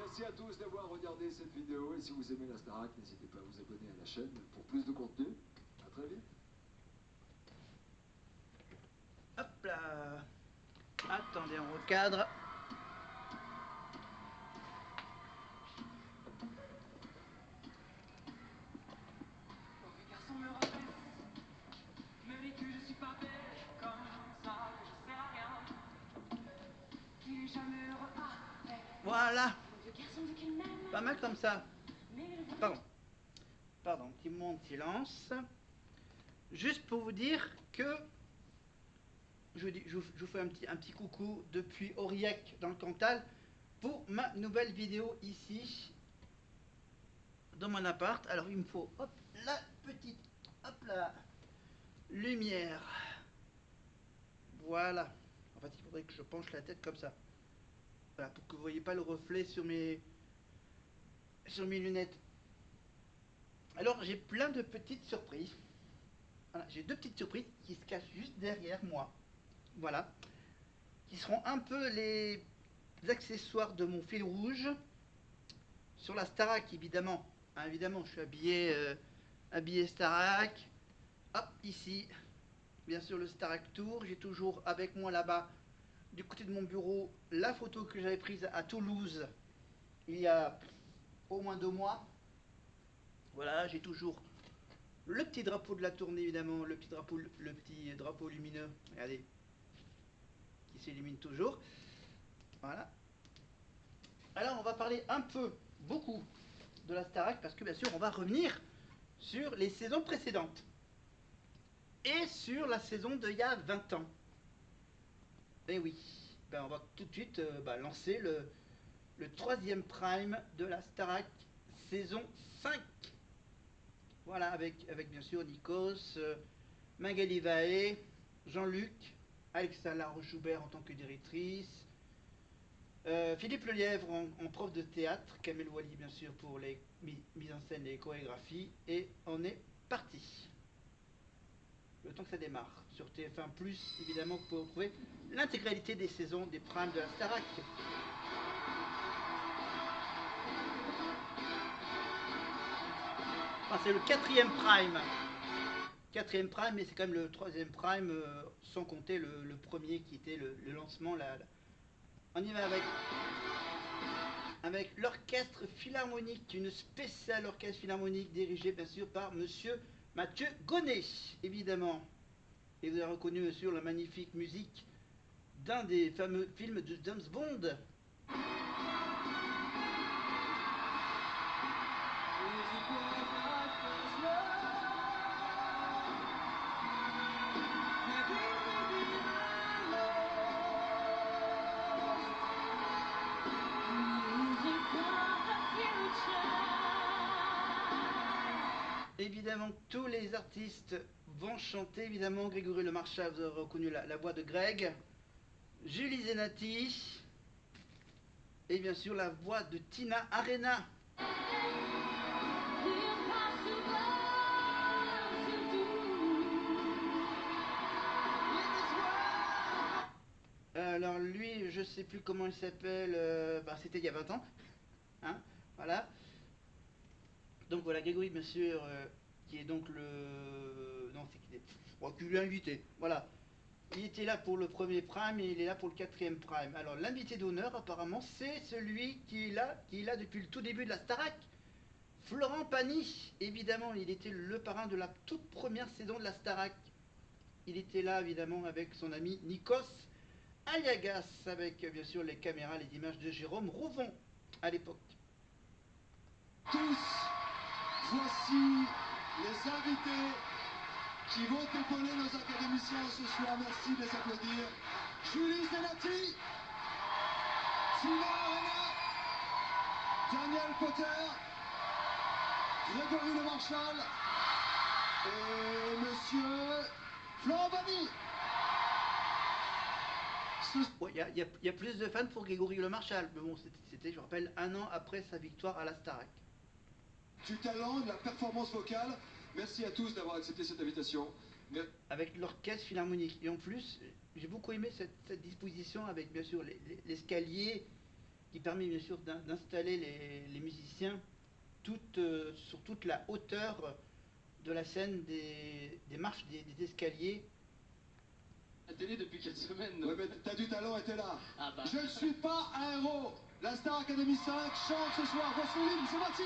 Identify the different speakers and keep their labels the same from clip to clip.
Speaker 1: Merci à tous d'avoir regardé cette vidéo. Et si vous aimez la Starac, n'hésitez pas à vous abonner à la chaîne pour plus de contenu. À très vite.
Speaker 2: Hop là. Attendez, on recadre. Voilà. Pas mal comme ça. Pardon. Pardon, petit moment de silence. Juste pour vous dire que je vous fais un petit coucou depuis Aurillac dans le Cantal pour ma nouvelle vidéo ici dans mon appart. Alors il me faut hop la petite hop la lumière. Voilà. En fait il faudrait que je penche la tête comme ça. Voilà, pour que vous ne voyez pas le reflet sur mes lunettes. Alors j'ai plein de petites surprises. Voilà, j'ai deux petites surprises qui se cachent juste derrière moi. Voilà. Qui seront un peu les accessoires de mon fil rouge. Sur la Starac évidemment. Hein, évidemment je suis habillé Starac. Hop, ici. Bien sûr le Starac Tour. J'ai toujours avec moi là-bas, du côté de mon bureau, la photo que j'avais prise à Toulouse il y a au moins 2 mois. Voilà, j'ai toujours le petit drapeau de la tournée évidemment, le petit drapeau lumineux, regardez, qui s'illumine toujours. Voilà. Alors on va parler un peu, beaucoup de la Starac parce que bien sûr on va revenir sur les saisons précédentes et sur la saison d'il y a 20 ans. Et oui, ben on va tout de suite lancer le troisième prime de la Starac saison 5. Voilà, avec bien sûr Nikos, Magali Vaé, Jean-Luc, Alexa Laroche-Joubert en tant que directrice, Philippe Lelièvre en prof de théâtre, Kamel Wally bien sûr pour les mises en scène et les chorégraphies, et on est parti. Le temps que ça démarre. Sur TF1+, évidemment, vous pouvez retrouver l'intégralité des saisons des primes de la Starac. Enfin, c'est le quatrième prime. Quatrième prime, mais c'est quand même le troisième prime, sans compter le premier qui était le lancement. On y va avec l'orchestre philharmonique, une spéciale orchestre philharmonique dirigée bien sûr par monsieur Mathieu Gonnet, évidemment. Et vous avez reconnu bien sûr la magnifique musique d'un des fameux films de James Bond. Évidemment, tous les artistes vont chanter. Évidemment, Grégory Lemarchal, vous avez reconnu la voix de Greg. Julie Zenati. Et bien sûr, la voix de Tina Arena. Alors lui, je sais plus comment il s'appelle. C'était il y a 20 ans. Hein, voilà. Donc voilà, Grégory, bien sûr, qui est donc le... Non, c'est qui est... Bon, qui lui a invité. Voilà. Il était là pour le premier prime et il est là pour le quatrième prime. Alors l'invité d'honneur, apparemment, c'est celui qui est là depuis le tout début de la Starac. Florent Pagny, évidemment, il était le parrain de la toute première saison de la Starac. Il était là, évidemment, avec son ami Nikos Aliagas, avec bien sûr les caméras, les images de Jérôme Rouvon à l'époque.
Speaker 1: Tous, voici les invités qui vont épauler nos académiciens ce soir. Merci de les applaudir. Julie Zenati, Tina Arena, Daniel Potter, Grégory Lemarchal et monsieur Florent Pagny.
Speaker 2: Il y a plus de fans pour Grégory Lemarchal, mais bon, c'était, je rappelle, 1 an après sa victoire à la Starac.
Speaker 1: Du talent, de la performance vocale. Merci à tous d'avoir accepté cette invitation.
Speaker 2: Avec l'orchestre philharmonique. Et en plus, j'ai beaucoup aimé cette disposition avec bien sûr l'escalier qui permet bien sûr d'installer les musiciens sur toute la hauteur de la scène des marches des escaliers.
Speaker 3: La télé depuis quelques semaines.
Speaker 1: Ouais, mais t'as du talent et t'es là.
Speaker 3: Ah bah.
Speaker 1: Je ne suis pas un héros. La Star Academy 5 chante ce soir. Voici l'hymne, c'est parti.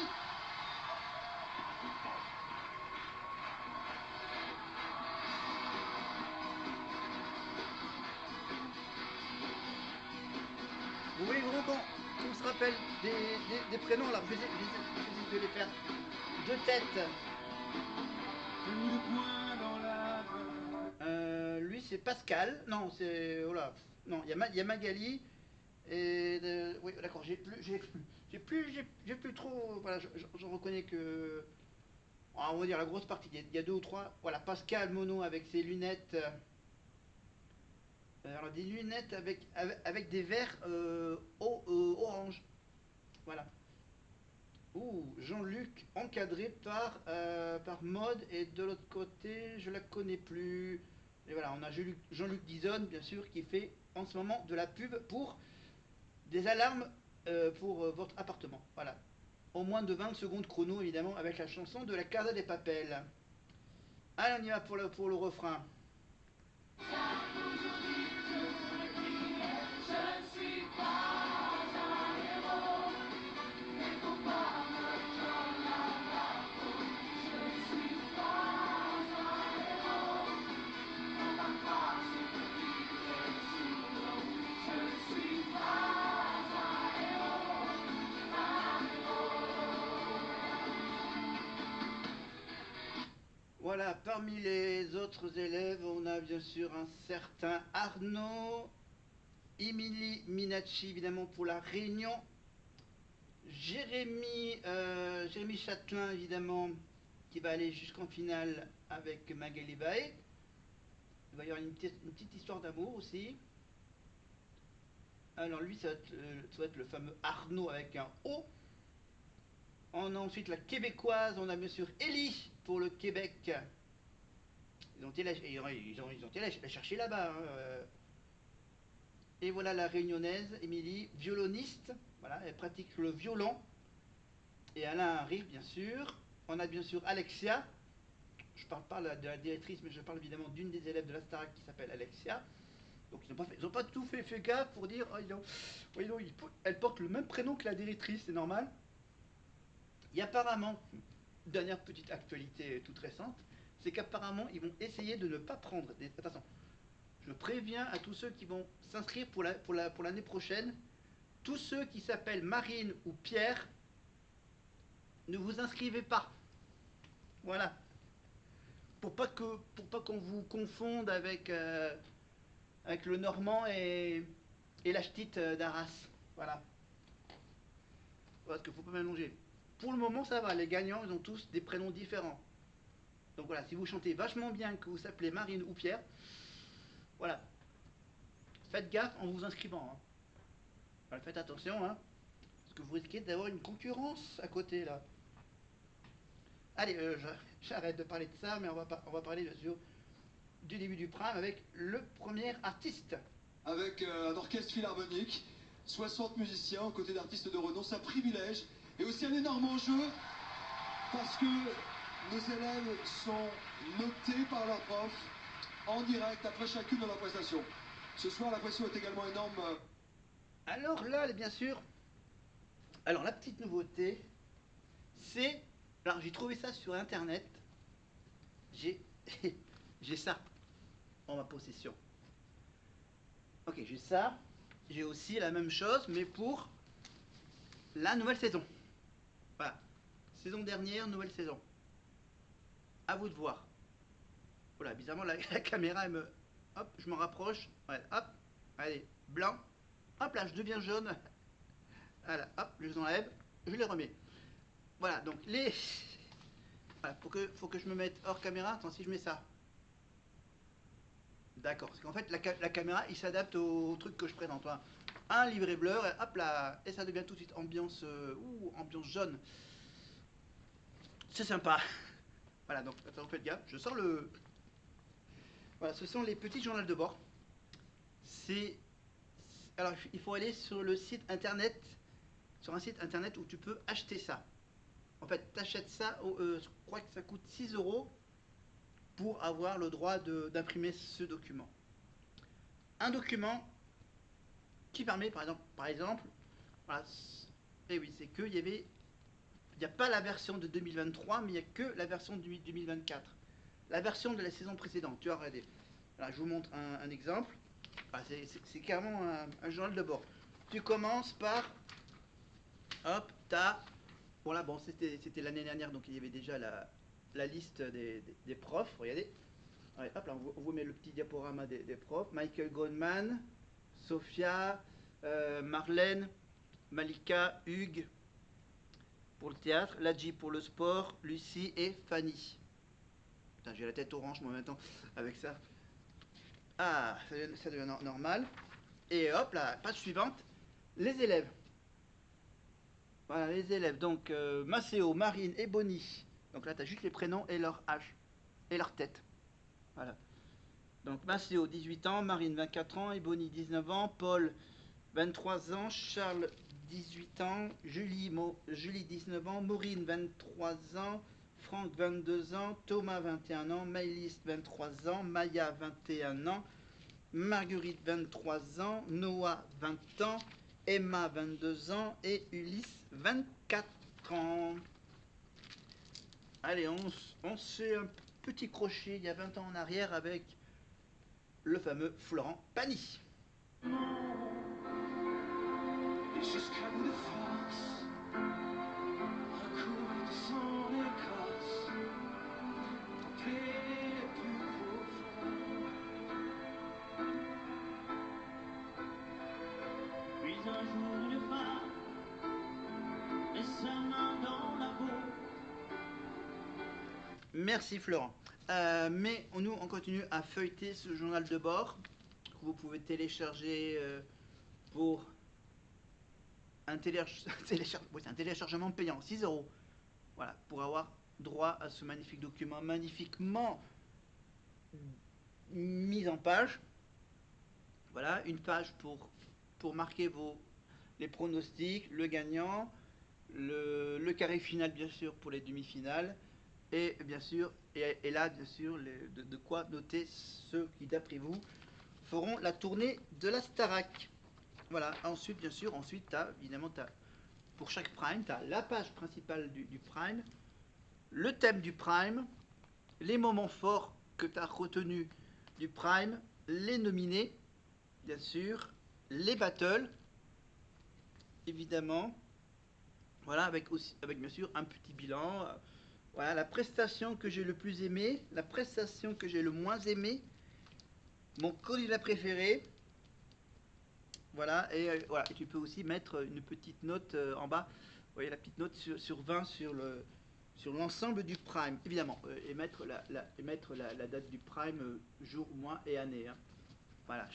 Speaker 2: Vous voulez vraiment qu'on se rappelle des prénoms? Alors, je vais essayer de les faire de tête. Lui, c'est Pascal. Non, c'est. Oh là. Non, il y a Magali. Oui, d'accord, j'ai plus trop. Voilà, je reconnais que. On va dire la grosse partie. Il y a deux ou trois. Voilà, Pascal Mono avec ses lunettes. Alors, des lunettes avec des verres orange. Voilà. Ouh, Jean-Luc encadré par Mode, et de l'autre côté, je la connais plus. Et voilà, on a Jean-Luc Dizon, bien sûr, qui fait en ce moment de la pub pour des alarmes pour votre appartement. Voilà. En moins de 20 secondes chrono, évidemment, avec la chanson de la Casa des Papel. Allez, on y va pour le refrain. Voilà, parmi les autres élèves, on a bien sûr un certain Arnaud, Émilie Minacci, évidemment, pour la Réunion, Jérémy Châtelain, évidemment, qui va aller jusqu'en finale avec Magali Bae. Il va y avoir une petite histoire d'amour aussi. Alors lui, ça va être le fameux Arnaud avec un O. On a ensuite la québécoise, on a bien sûr Ellie pour le Québec. Ils ont été la chercher là-bas. Hein. Et voilà la réunionnaise, Émilie, violoniste. Voilà, elle pratique le violon. Et elle a un rire, bien sûr. On a bien sûr Alexia. Je parle pas de la directrice, mais je parle évidemment d'une des élèves de la Starac qui s'appelle Alexia. Donc ils n'ont pas tout fait gaffe pour dire elle porte le même prénom que la directrice, c'est normal. Et apparemment, dernière petite actualité toute récente, c'est qu'apparemment ils vont essayer de ne pas prendre des. Attention, je préviens à tous ceux qui vont s'inscrire pour l'année prochaine, tous ceux qui s'appellent Marine ou Pierre, ne vous inscrivez pas. Voilà. Pour pas qu'on vous confonde avec le Normand et la ch'tite d'Arras. Voilà. Parce qu'il faut pas mélanger. Pour le moment, ça va. Les gagnants, ils ont tous des prénoms différents. Donc voilà, si vous chantez vachement bien, que vous s'appelez Marine ou Pierre, voilà. Faites gaffe en vous inscrivant. Hein. Voilà, faites attention, hein. Parce que vous risquez d'avoir une concurrence à côté, là. Allez, j'arrête de parler de ça, mais on va parler, bien sûr, du début du prime avec le premier artiste.
Speaker 1: Avec un orchestre philharmonique, 60 musiciens aux côtés d'artistes de renom, c'est un privilège et aussi un énorme enjeu parce que nos élèves sont notés par leurs profs en direct après chacune de leurs prestations. Ce soir, la pression est également énorme.
Speaker 2: Alors là, bien sûr, alors la petite nouveauté, c'est... Alors j'ai trouvé ça sur internet, j'ai j'ai ça en ma possession. Ok, j'ai ça, j'ai aussi la même chose, mais pour la nouvelle saison. Voilà, saison dernière, nouvelle saison. À vous de voir. Voilà, bizarrement la caméra, elle me... Hop, je m'en rapproche. Ouais, hop, allez, blanc. Hop là, je deviens jaune. Voilà, hop, je les enlève, je les remets. Voilà, donc les... Voilà, faut que je me mette hors caméra. Attends, si je mets ça. D'accord, parce qu'en fait, la caméra, il s'adapte au truc que je présente. Voilà. Un livret bleu, et hop là, et ça devient tout de suite ambiance, ambiance jaune. C'est sympa. Voilà, donc, attends, faites gaffe, je sors le... Voilà, ce sont les petits journaux de bord. C'est... Alors, il faut aller sur le site internet sur un site internet où tu peux acheter ça. En fait, tu achètes ça, je crois que ça coûte 6 euros pour avoir le droit d'imprimer ce document. Un document qui permet, par exemple voilà, et oui, c'est que il n'y a pas la version de 2023, mais il n'y a que la version de 2024. La version de la saison précédente, tu as regardé. Voilà, je vous montre un exemple. Voilà, c'est carrément un journal de bord. Tu commences par, hop, t'as, voilà, bon, c'était l'année dernière, donc il y avait déjà la liste des profs, regardez. Allez, hop là, on vous met le petit diaporama des profs. Michael Goldman, Sophia, Marlène, Malika, Hugues pour le théâtre, Ladji pour le sport, Lucie et Fanny. Putain, j'ai la tête orange moi maintenant avec ça. Ah, ça devient normal. Et hop, la page suivante, les élèves. Voilà, les élèves. Donc, Maceo, Marine et Bonnie. Donc là, tu as juste les prénoms et leur âge. Et leur tête. Voilà. Donc, Maceo, 18 ans, Marine, 24 ans, et Bonnie, 19 ans, Paul, 23 ans, Charles, 18 ans, Julie, 19 ans, Maureen, 23 ans, Franck, 22 ans, Thomas, 21 ans, Maëlys, 23 ans, Maya, 21 ans, Marguerite, 23 ans, Noah, 20 ans, Emma, 22 ans et Ulysse, 24 ans. Allez, on se fait un petit crochet il y a 20 ans en arrière avec le fameux Florent Pagny.
Speaker 4: Jusqu'à bout de force, recours de son écorce, trempé le plus profond. Puis un jour une femme met sa main dans la boue.
Speaker 2: Merci Florent. Mais nous, on continue à feuilleter ce journal de bord que vous pouvez télécharger pour un téléchargement payant, 6 euros. Voilà, pour avoir droit à ce magnifique document, magnifiquement mis en page. Voilà, une page pour marquer les pronostics, le gagnant, le carré final bien sûr pour les demi-finales. Et bien sûr, et là bien sûr, de quoi noter ceux qui d'après vous feront la tournée de la Starac. Voilà, ensuite bien sûr, évidemment, pour chaque prime, tu as la page principale du prime, le thème du prime, les moments forts que tu as retenus du prime, les nominés, bien sûr, les battles, évidemment, voilà, avec bien sûr un petit bilan. Voilà, la prestation que j'ai le plus aimé, la prestation que j'ai le moins aimé, mon candidat préféré. Voilà, et voilà, et tu peux aussi mettre une petite note en bas. Vous voyez la petite note sur 20 sur l'ensemble du prime, évidemment, et mettre la date du prime, jour, mois et année. Hein. Voilà.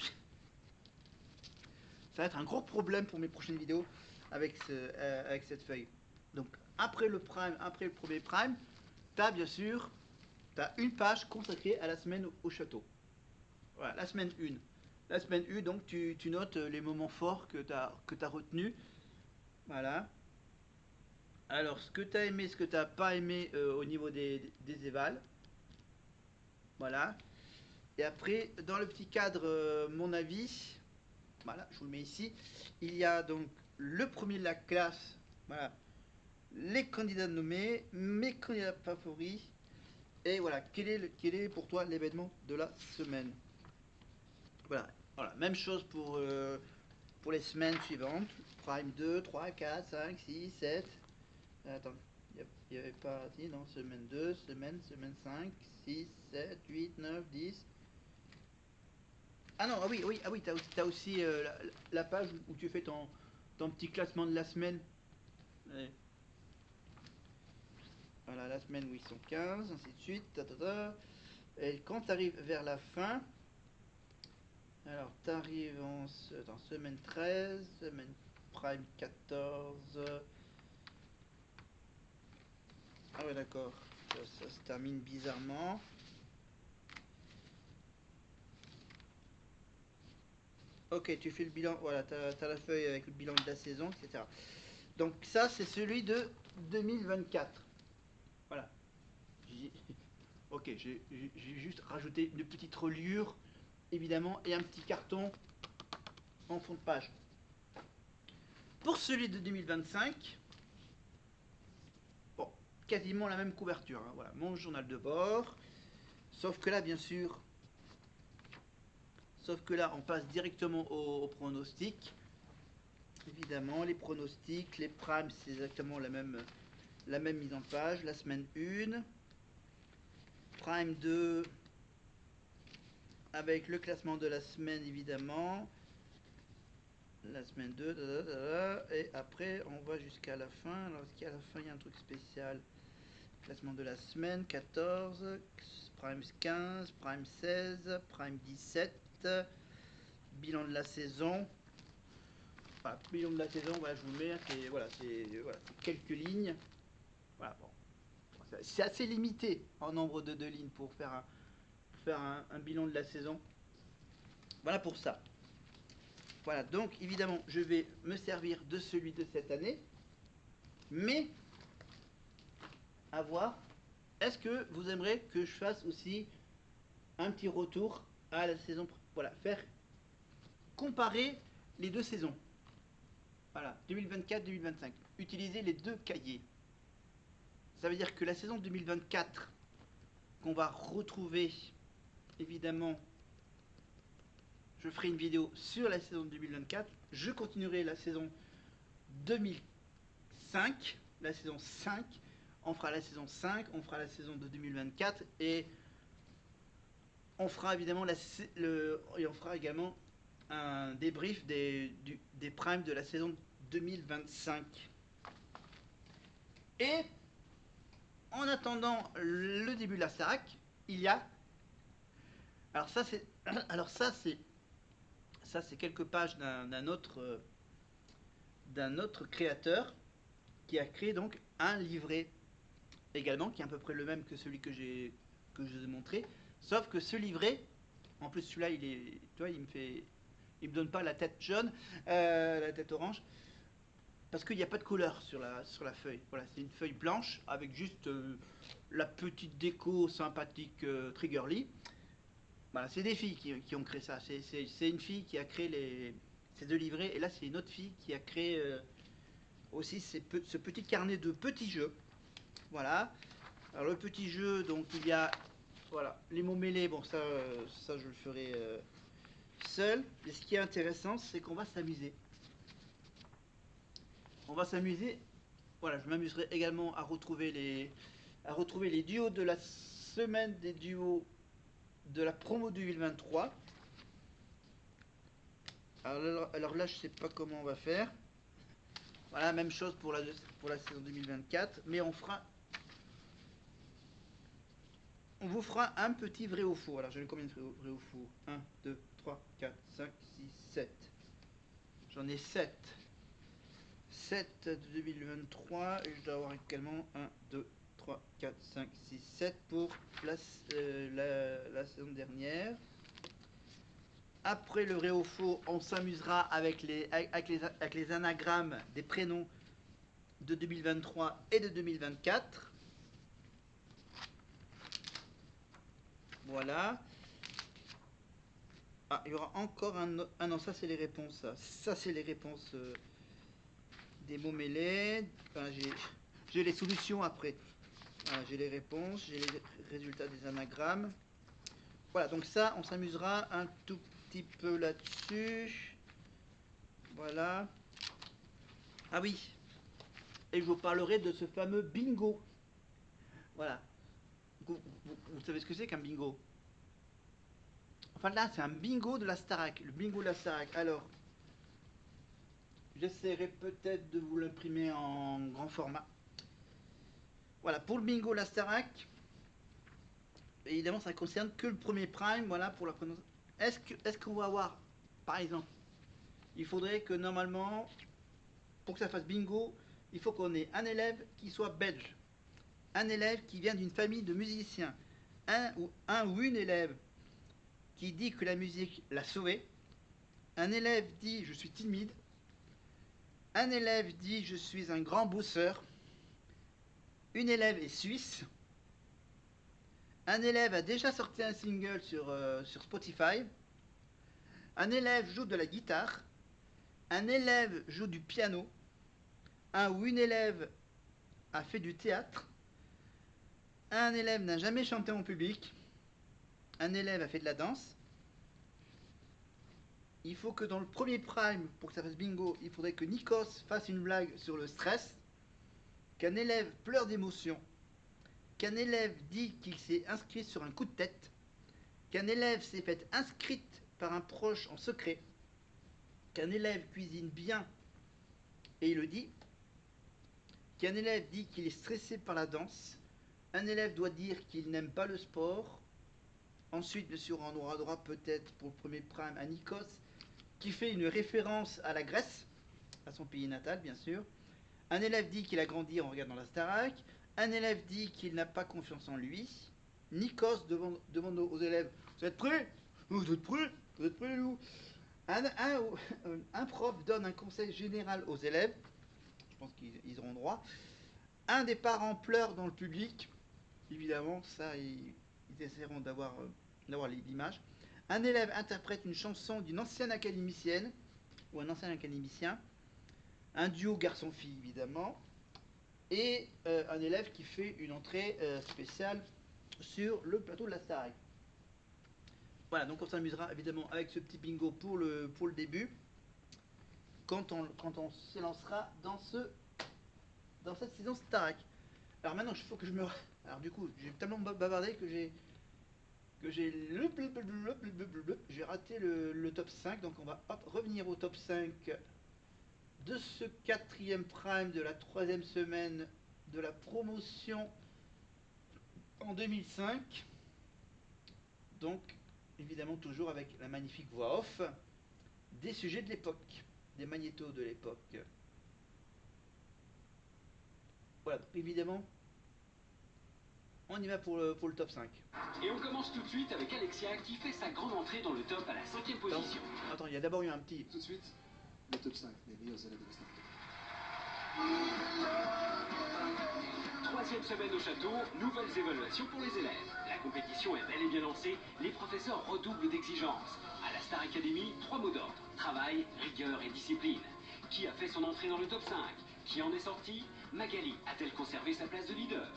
Speaker 2: Ça va être un gros problème pour mes prochaines vidéos avec cette feuille. Donc après le premier prime, t'as bien sûr une page consacrée à la semaine au château. Voilà, la semaine 1. La semaine 1, donc tu notes les moments forts que tu as retenus. Voilà. Alors, ce que tu as aimé, ce que tu n'as pas aimé au niveau des évals. Voilà. Et après, dans le petit cadre, mon avis, voilà, je vous le mets ici. Il y a donc le premier de la classe, voilà, les candidats nommés, mes candidats favoris, et voilà, quel est pour toi l'événement de la semaine. Voilà, même chose pour les semaines suivantes. Prime 2, 3, 4, 5, 6, 7. Attends, il n'y avait pas... Si, non, semaine 2, semaine 5, 6, 7, 8, 9, 10. Ah non, t'as aussi la page où tu fais ton petit classement de la semaine. Allez. Voilà, la semaine où ils sont 15, ainsi de suite. Et quand tu arrives vers la fin, alors tu arrives en semaine 13, semaine prime 14. Ah ouais, d'accord, ça se termine bizarrement. Ok, tu fais le bilan, voilà, t'as la feuille avec le bilan de la saison, etc. Donc ça, c'est celui de 2024. Voilà. Ok, j'ai juste rajouté une petite reliure, évidemment, et un petit carton en fond de page. Pour celui de 2025, bon, quasiment la même couverture. Hein, voilà, mon journal de bord. Sauf que là, bien sûr, on passe directement au pronostic. Évidemment, les pronostics, les primes, c'est exactement la même mise en page. La semaine 1, prime 2, avec le classement de la semaine, évidemment. La semaine 2, et après, on va jusqu'à la fin. Alors, est-ce qu'à la fin, il y a un truc spécial? Classement de la semaine, 14, prime 15, prime 16, prime 17, bilan de la saison. Voilà, bilan de la saison, voilà, je vous le mets, c'est voilà, quelques lignes. Voilà, bon. C'est assez limité en nombre de lignes pour faire un bilan de la saison. Voilà pour ça. Voilà, donc évidemment, je vais me servir de celui de cette année, mais à voir, est-ce que vous aimeriez que je fasse aussi un petit retour à la saison, voilà, faire comparer les deux saisons. Voilà, 2024-2025. Utiliser les deux cahiers. Ça veut dire que la saison 2024, qu'on va retrouver, évidemment, je ferai une vidéo sur la saison 2024. Je continuerai la saison 2005, la saison 5. On fera la saison 5, on fera la saison de 2024 et on fera évidemment on fera également un débrief des primes de la saison 2025. Et en attendant le début de la Starac, il y a, alors ça c'est quelques pages d'un autre créateur qui a créé donc un livret également qui est à peu près le même que celui que je vous ai montré, sauf que ce livret, en plus celui-là tu vois, il me donne pas la tête jaune, la tête orange, parce qu'il n'y a pas de couleur sur la feuille. Voilà, c'est une feuille blanche avec juste la petite déco sympathique Triggerly. Voilà, c'est des filles qui ont créé ça. C'est une fille qui a créé ces deux livrets, et là c'est une autre fille qui a créé aussi ce petit carnet de petits jeux. Voilà. Alors le petit jeu, donc il y a, voilà, les mots mêlés. Bon, ça je le ferai seul. Et ce qui est intéressant, c'est qu'on va s'amuser. On va s'amuser. Voilà, je m'amuserai également à retrouver les duos de la semaine des duos de la promo 2023. Alors là, je sais pas comment on va faire. Voilà, même chose pour la saison 2024, mais on vous fera un petit vrai ou faux. Alors, j'en ai combien de vrai ou faux? 1, 2, 3, 4, 5, 6, 7. J'en ai 7. 7 de 2023, et je dois avoir également 1, 2, 3, 4, 5, 6, 7 pour la saison dernière. Après le vrai ou faux, on s'amusera avec les anagrammes des prénoms de 2023 et de 2024. Voilà. Ah, il y aura encore un autre. Ah non, ça c'est les réponses. Ça c'est les réponses des mots mêlés. Enfin, j'ai les solutions après. Voilà, j'ai les réponses, j'ai les résultats des anagrammes. Voilà, donc ça, on s'amusera un tout petit peu là-dessus. Voilà. Ah oui. Et je vous parlerai de ce fameux bingo. Voilà. Vous savez ce que c'est qu'un bingo? Enfin là, c'est un bingo de la Starac. Le bingo de la Starac. Alors, j'essaierai peut-être de vous l'imprimer en grand format. Voilà, pour le bingo la Starac, évidemment, ça ne concerne que le premier prime. Voilà, pour la prononciation. Est-ce qu'on va avoir, par exemple, il faudrait que normalement, pour que ça fasse bingo, il faut qu'on ait un élève qui soit belge, un élève qui vient d'une famille de musiciens, un ou une élève qui dit que la musique l'a sauvé, un élève dit je suis timide, Un élève dit je suis un grand bosseur. Une élève est suisse. Un élève a déjà sorti un single sur Spotify. Un élève joue de la guitare. Un élève joue du piano. Un ou une élève a fait du théâtre. Un élève n'a jamais chanté en public. Un élève a fait de la danse. Il faut que dans le premier prime, pour que ça fasse bingo, il faudrait que Nikos fasse une blague sur le stress. Qu'un élève pleure d'émotion. Qu'un élève dit qu'il s'est inscrit sur un coup de tête. Qu'un élève s'est fait inscrite par un proche en secret. Qu'un élève cuisine bien et il le dit. Qu'un élève dit qu'il est stressé par la danse. Un élève doit dire qu'il n'aime pas le sport. Ensuite, bien sûr, on aura droit peut-être pour le premier prime à Nikos, qui fait une référence à la Grèce, à son pays natal, bien sûr. Un élève dit qu'il a grandi en regardant la Starac. Un élève dit qu'il n'a pas confiance en lui. Nikos demande aux élèves, vous êtes prêts? Vous êtes prêts? Vous êtes prêts, nous? Un prof donne un conseil général aux élèves. Je pense qu'ils auront droit. Un des parents pleure dans le public. Évidemment, ça, ils essaieront d'avoir l'image. Un élève interprète une chanson d'une ancienne académicienne ou un ancien académicien. Un duo garçon-fille, évidemment. Et un élève qui fait une entrée spéciale sur le plateau de la Starac. Voilà, donc on s'amusera évidemment avec ce petit bingo pour le début, quand on se lancera dans cette saison Starac. Alors maintenant, il faut que je me... Alors du coup, j'ai tellement bavardé que j'ai raté le top 5, donc on va revenir au top 5 de ce 4e prime de la 3e semaine de la promotion en 2005. Donc, évidemment, toujours avec la magnifique voix off des sujets de l'époque, des magnétos de l'époque. Voilà, donc évidemment, on y va pour le top 5.
Speaker 3: Et on commence tout de suite avec Alexia qui fait sa grande entrée dans le top à la 5e position.
Speaker 2: Attends, il y a d'abord eu un petit...
Speaker 1: Tout de suite, le top 5 des meilleurs élèves de la Starac.
Speaker 3: 3e semaine au château, nouvelles évaluations pour les élèves. La compétition est bel et bien lancée, les professeurs redoublent d'exigence. À la Star Academy, 3 mots d'ordre: travail, rigueur et discipline. Qui a fait son entrée dans le top 5? Qui en est sorti? Magali a-t-elle conservé sa place de leader?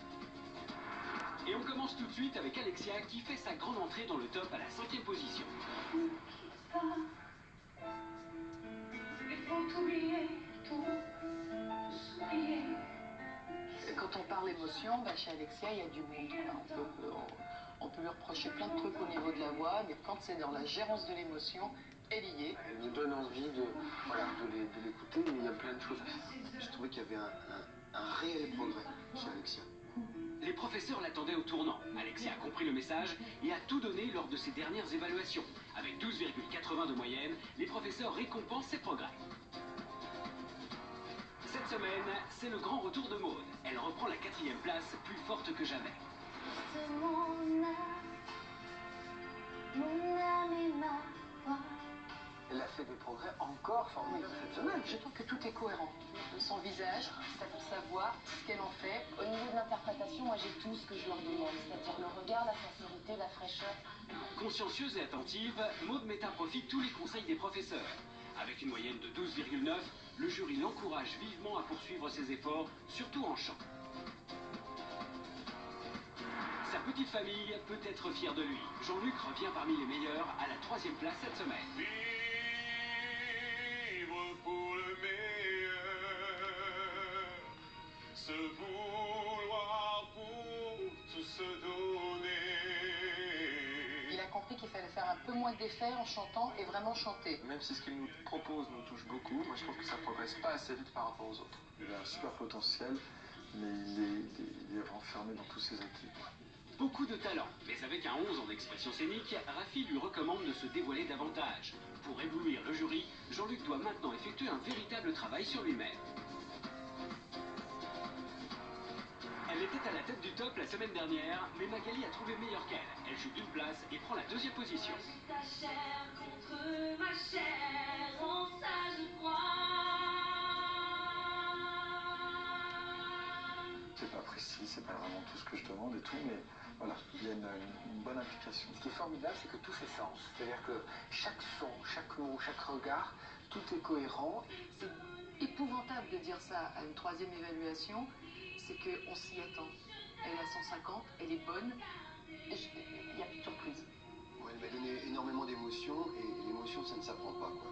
Speaker 3: Et on commence tout de suite avec Alexia qui fait sa grande entrée dans le top à la 5e position.
Speaker 5: Il faut oublier tout, s'oublier. Quand on parle émotion, chez Alexia, il y a du monde. On peut lui reprocher plein de trucs au niveau de la voix, mais quand c'est dans la gérance de l'émotion, elle y est.
Speaker 6: Elle nous donne envie de l'écouter, mais il y a plein de choses à faire. Je trouvais qu'il y avait un réel progrès chez Alexia.
Speaker 3: Les professeurs l'attendaient au tournant. Alexia a compris le message et a tout donné lors de ses dernières évaluations. Avec 12,80 de moyenne, les professeurs récompensent ses progrès. Cette semaine, c'est le grand retour de Maud. Elle reprend la 4e place, plus forte que jamais.
Speaker 7: C'est mon âme et ma voix.
Speaker 6: Elle a fait des progrès encore formidables cette semaine.
Speaker 5: Je trouve que tout est cohérent. Son visage, sa voix, ce qu'elle en fait.
Speaker 7: Au niveau de l'interprétation, moi j'ai tout ce que je leur demande, c'est-à-dire le regard, la sincérité, la fraîcheur.
Speaker 3: Consciencieuse et attentive, Maud met à profit tous les conseils des professeurs. Avec une moyenne de 12,9, le jury l'encourage vivement à poursuivre ses efforts, surtout en chant. Sa petite famille peut être fière de lui. Jean-Luc revient parmi les meilleurs à la 3e place cette semaine.
Speaker 8: Vivre pour le meilleur, se vouloir pour tout se donner.
Speaker 5: Il a compris qu'il fallait faire un peu moins d'effets en chantant et vraiment chanter.
Speaker 6: Même si ce qu'il nous propose nous touche beaucoup, moi je trouve que ça progresse pas assez vite par rapport aux autres. Il a un super potentiel, mais il est renfermé dans tous ses acquis.
Speaker 3: Beaucoup de talent, mais avec un 11 en expression scénique, Rafi lui recommande de se dévoiler davantage. Pour éblouir le jury, Jean-Luc doit maintenant effectuer un véritable travail sur lui-même. Elle était à la tête du top la semaine dernière, mais Magali a trouvé meilleure qu'elle. Elle joue d'une place et prend la 2e position.
Speaker 7: Ta chair contre ma chair, en ça je crois.
Speaker 6: C'est pas précis, c'est pas vraiment tout ce que je demande et tout, mais voilà, il y a une bonne implication.
Speaker 9: Ce qui est formidable, c'est que tout fait sens. C'est-à-dire que chaque son, chaque mot, chaque regard, tout est cohérent.
Speaker 5: C'est épouvantable de dire ça à une troisième évaluation, c'est qu'on s'y attend. Elle est à 150, elle est bonne, il n'y a plus de surprise.
Speaker 10: Moi, elle m'a donné énormément d'émotions, et l'émotion, ça ne s'apprend pas, quoi.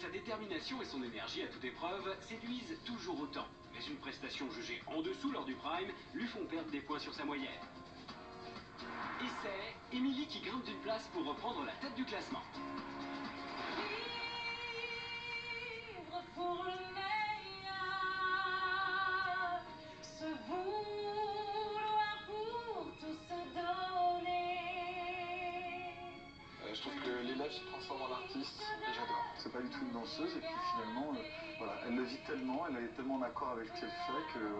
Speaker 3: Sa détermination et son énergie à toute épreuve séduisent toujours autant. Mais une prestation jugée en dessous lors du prime lui font perdre des points sur sa moyenne. Et c'est Émilie qui grimpe d'une place pour reprendre la tête du classement.
Speaker 4: Vivre pour le meilleur, se vouloir pour tout se donner.
Speaker 6: Je trouve que l'élève se transforme en artiste et j'adore. C'est pas du tout une danseuse et puis finalement, voilà, elle le vit tellement, elle est tellement en accord avec ce qu'elle fait que